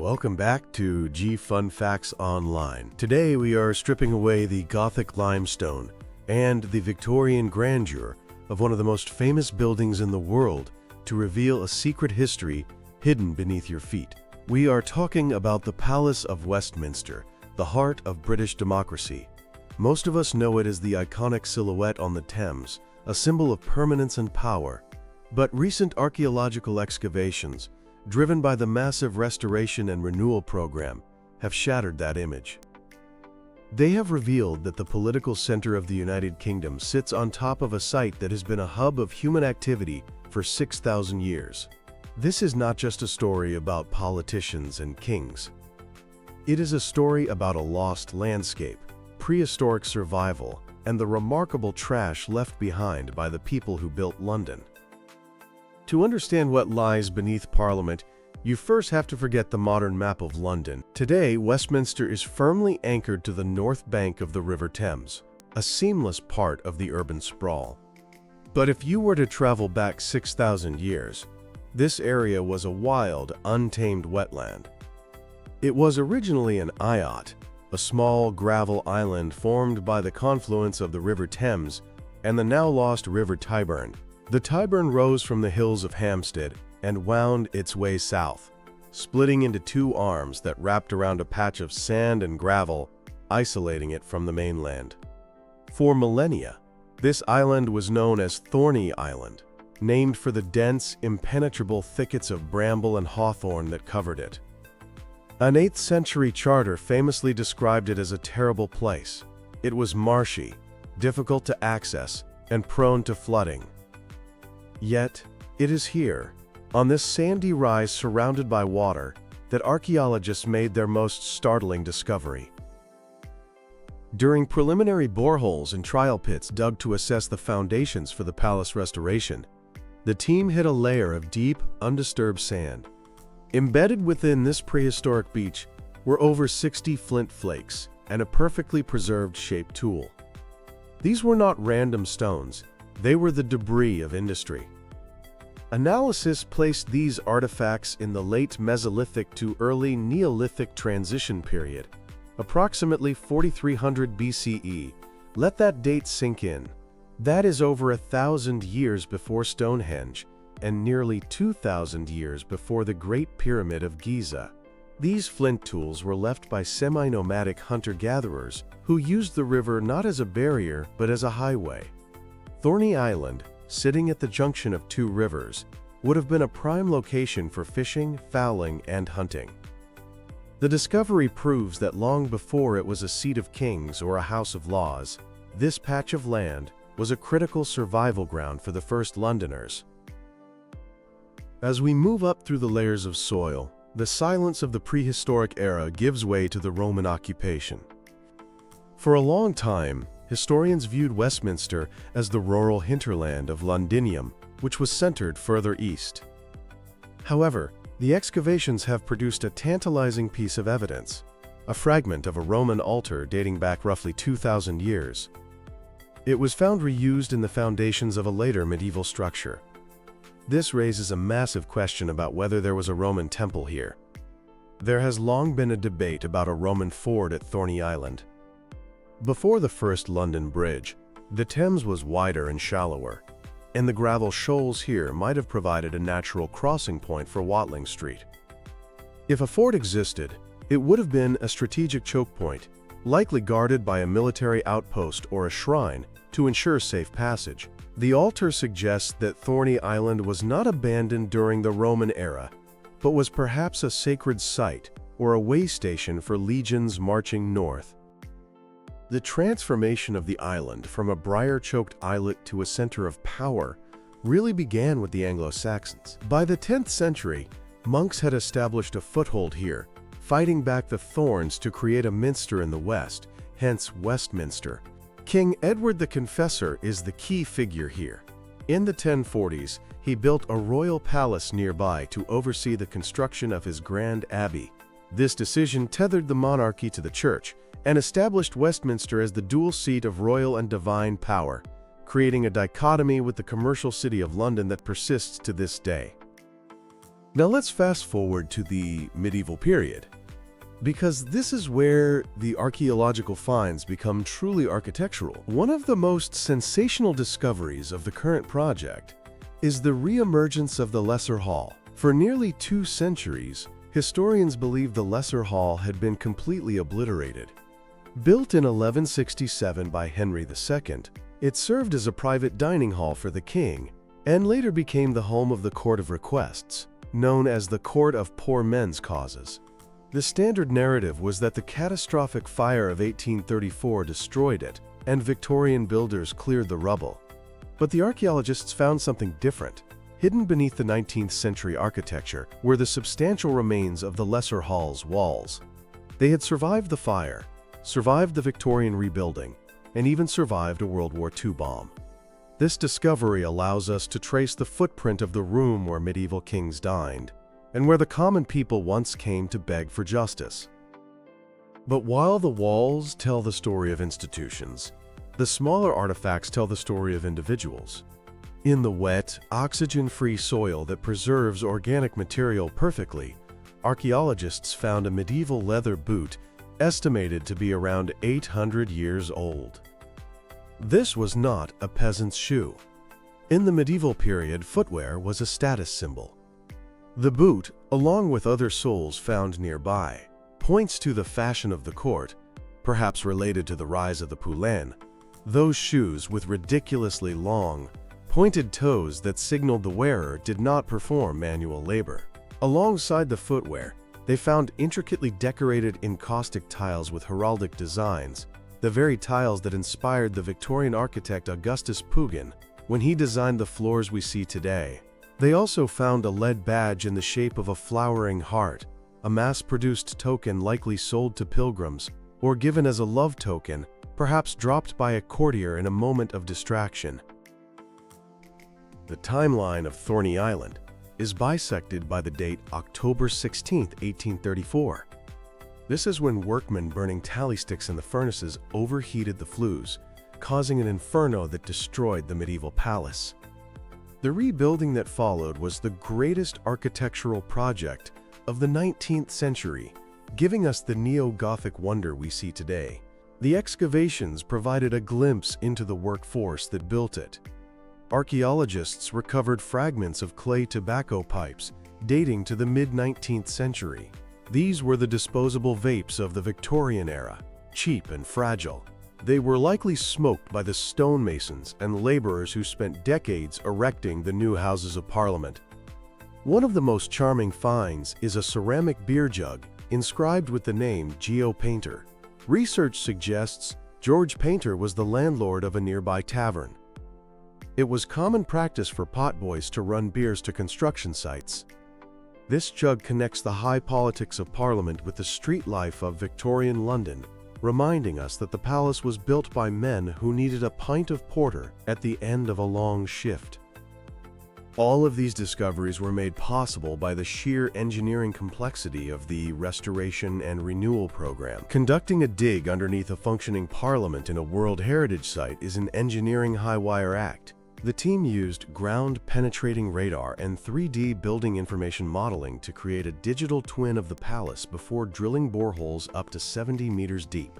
Welcome back to G Fun Facts Online. Today we are stripping away the Gothic limestone and the Victorian grandeur of one of the most famous buildings in the world to reveal a secret history hidden beneath your feet. We are talking about the Palace of Westminster, the heart of British democracy. Most of us know it as the iconic silhouette on the Thames, a symbol of permanence and power. But recent archaeological excavations, driven by the massive restoration and renewal program, have shattered that image. They have revealed that the political center of the United Kingdom sits on top of a site that has been a hub of human activity for 6,000 years. This is not just a story about politicians and kings. It is a story about a lost landscape, prehistoric survival, and the remarkable trash left behind by the people who built London. To understand what lies beneath Parliament, you first have to forget the modern map of London. Today, Westminster is firmly anchored to the north bank of the River Thames, a seamless part of the urban sprawl. But if you were to travel back 6,000 years, this area was a wild, untamed wetland. It was originally an eyot, a small gravel island formed by the confluence of the River Thames and the now-lost River Tyburn. The Tyburn rose from the hills of Hampstead and wound its way south, splitting into two arms that wrapped around a patch of sand and gravel, isolating it from the mainland. For millennia, this island was known as Thorney Island, named for the dense, impenetrable thickets of bramble and hawthorn that covered it. An 8th century charter famously described it as a terrible place. It was marshy, difficult to access, and prone to flooding. Yet, it is here, on this sandy rise surrounded by water, that archaeologists made their most startling discovery. During preliminary boreholes and trial pits dug to assess the foundations for the palace restoration, the team hit a layer of deep, undisturbed sand. Embedded within this prehistoric beach were over 60 flint flakes and a perfectly preserved shaped tool. These were not random stones. They were the debris of industry. Analysis placed these artifacts in the late Mesolithic to early Neolithic transition period, approximately 4300 BCE. Let that date sink in. That is over 1,000 years before Stonehenge and nearly 2,000 years before the Great Pyramid of Giza. These flint tools were left by semi-nomadic hunter-gatherers who used the river not as a barrier but as a highway. Thorney Island, sitting at the junction of two rivers, would have been a prime location for fishing, fowling, and hunting. The discovery proves that long before it was a seat of kings or a house of laws, this patch of land was a critical survival ground for the first Londoners. As we move up through the layers of soil, the silence of the prehistoric era gives way to the Roman occupation. For a long time, historians viewed Westminster as the rural hinterland of Londinium, which was centered further east. However, the excavations have produced a tantalizing piece of evidence, a fragment of a Roman altar dating back roughly 2,000 years. It was found reused in the foundations of a later medieval structure. This raises a massive question about whether there was a Roman temple here. There has long been a debate about a Roman ford at Thorney Island. Before the first London Bridge, the Thames was wider and shallower, and the gravel shoals here might have provided a natural crossing point for Watling Street. If a fort existed, it would have been a strategic choke point, likely guarded by a military outpost or a shrine to ensure safe passage. The altar suggests that Thorney Island was not abandoned during the Roman era, but was perhaps a sacred site or a way station for legions marching north. The transformation of the island from a briar-choked islet to a center of power really began with the Anglo-Saxons. By the 10th century, monks had established a foothold here, fighting back the Thorns to create a minster in the west, hence Westminster. King Edward the Confessor is the key figure here. In the 1040s, he built a royal palace nearby to oversee the construction of his grand abbey. This decision tethered the monarchy to the church and established Westminster as the dual seat of royal and divine power, creating a dichotomy with the commercial city of London that persists to this day. Now let's fast forward to the medieval period, because this is where the archaeological finds become truly architectural. One of the most sensational discoveries of the current project is the re-emergence of the Lesser Hall. For nearly 2 centuries, historians believe the Lesser Hall had been completely obliterated. Built in 1167 by Henry II, it served as a private dining hall for the king, and later became the home of the Court of Requests, known as the Court of Poor Men's Causes. The standard narrative was that the catastrophic fire of 1834 destroyed it, and Victorian builders cleared the rubble. But the archaeologists found something different. Hidden beneath the 19th century architecture were the substantial remains of the Lesser Hall's walls. They had survived the fire, survived the Victorian rebuilding, and even survived a World War II bomb. This discovery allows us to trace the footprint of the room where medieval kings dined, and where the common people once came to beg for justice. But while the walls tell the story of institutions, the smaller artifacts tell the story of individuals. In the wet, oxygen-free soil that preserves organic material perfectly, archaeologists found a medieval leather boot estimated to be around 800 years old. This was not a peasant's shoe. In the medieval period, footwear was a status symbol. The boot, along with other soles found nearby, points to the fashion of the court, perhaps related to the rise of the poulain, those shoes with ridiculously long, pointed toes that signaled the wearer did not perform manual labor. Alongside the footwear, they found intricately decorated encaustic tiles with heraldic designs, the very tiles that inspired the Victorian architect Augustus Pugin when he designed the floors we see today. They also found a lead badge in the shape of a flowering heart, a mass-produced token likely sold to pilgrims or given as a love token, perhaps dropped by a courtier in a moment of distraction. The timeline of Thorney Island is bisected by the date October 16, 1834. This is when workmen burning tally sticks in the furnaces overheated the flues, causing an inferno that destroyed the medieval palace. The rebuilding that followed was the greatest architectural project of the 19th century, giving us the neo-Gothic wonder we see today. The excavations provided a glimpse into the workforce that built it. Archaeologists recovered fragments of clay tobacco pipes dating to the mid-19th century. These were the disposable vapes of the Victorian-era, cheap and fragile. They were likely smoked by the stonemasons and laborers who spent decades erecting the new Houses of Parliament. One of the most charming finds is a ceramic beer jug inscribed with the name Geo Painter. Research suggests George Painter was the landlord of a nearby tavern. It was common practice for potboys to run beers to construction sites. This jug connects the high politics of Parliament with the street life of Victorian London, reminding us that the palace was built by men who needed a pint of porter at the end of a long shift. All of these discoveries were made possible by the sheer engineering complexity of the restoration and renewal program. Conducting a dig underneath a functioning Parliament in a World Heritage Site is an engineering high-wire act. The team used ground-penetrating radar and 3D building information modeling to create a digital twin of the palace before drilling boreholes up to 70 meters deep.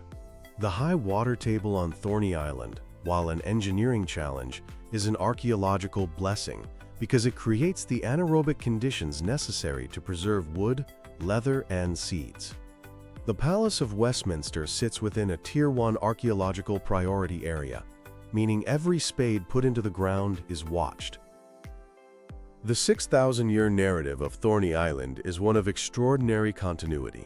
The high water table on Thorney Island, while an engineering challenge, is an archaeological blessing because it creates the anaerobic conditions necessary to preserve wood, leather, and seeds. The Palace of Westminster sits within a Tier 1 archaeological priority area, meaning every spade put into the ground is watched. The 6,000-year narrative of Thorney Island is one of extraordinary continuity.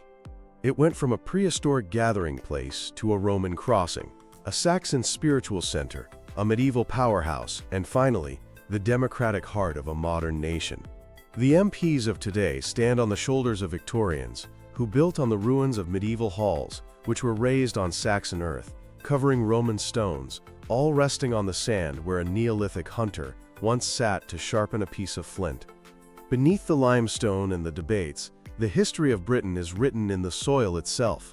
It went from a prehistoric gathering place to a Roman crossing, a Saxon spiritual center, a medieval powerhouse, and finally, the democratic heart of a modern nation. The MPs of today stand on the shoulders of Victorians who built on the ruins of medieval halls, which were raised on Saxon earth, covering Roman stones, all resting on the sand where a Neolithic hunter once sat to sharpen a piece of flint. Beneath the limestone and the debates, the history of Britain is written in the soil itself.